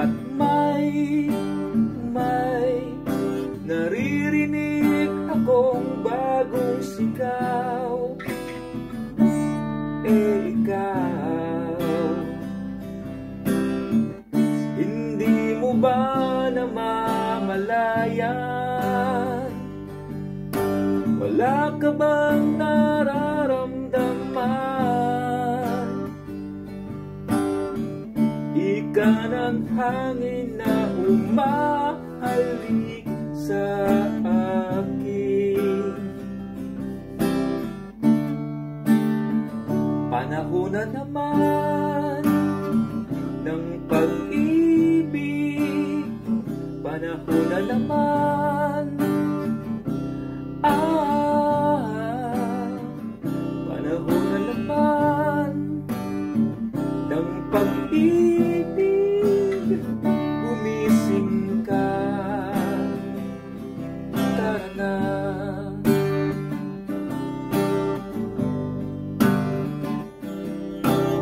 At may naririnig akong bagong sigaw. Ikaw, hindi mo ba namamalayan? Wala ka bang nararamdaman? Ika ng hangin na umahalik sa akin. Panahon na naman ng pag-ibig, panahon na naman. Panahon na naman ng pag-ibig. Gumising ka, tara na.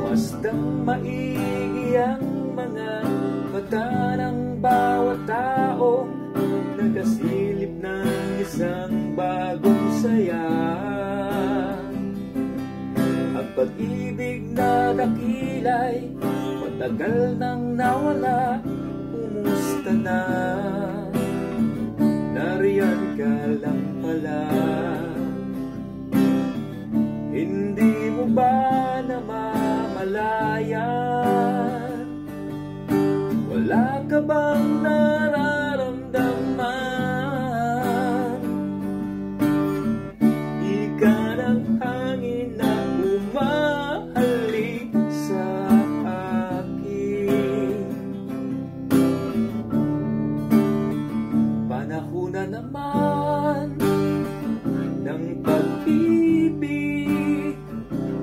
Bastang maigi ang mga mata ng bawat taong nagkasilip ng isang bagong saya. Ang pag-ibig na dakila'y matagal nang nawala. Kumusta na? Nariyan ka lang pala. Hindi mo ba namamalayan? Wala ka bang nararamdaman? Ika ng hangin na umahalik sa akin. Panahon na naman ng pag-ibig,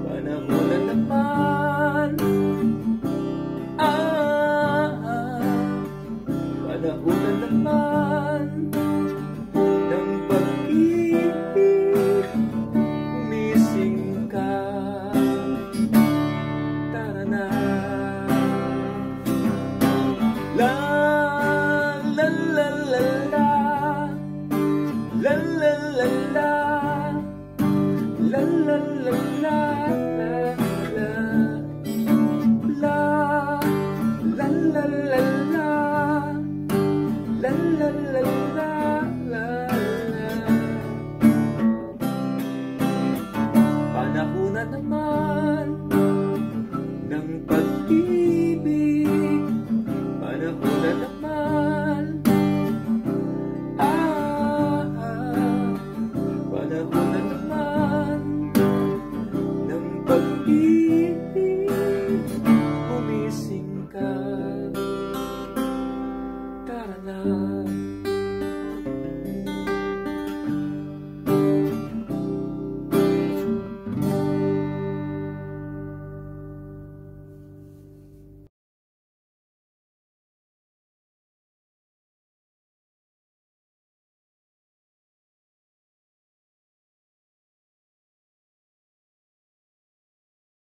panahon na naman. Panahon na naman ng pag-ibig. Gumising ka, tara na. La la la la la, la la la la, la la la la, la la la la la, la la la la la. Panahon na naman ng pag-ibig, panahon na naman. Panahon na naman ng pag-ibig. Gumising ka, tara na.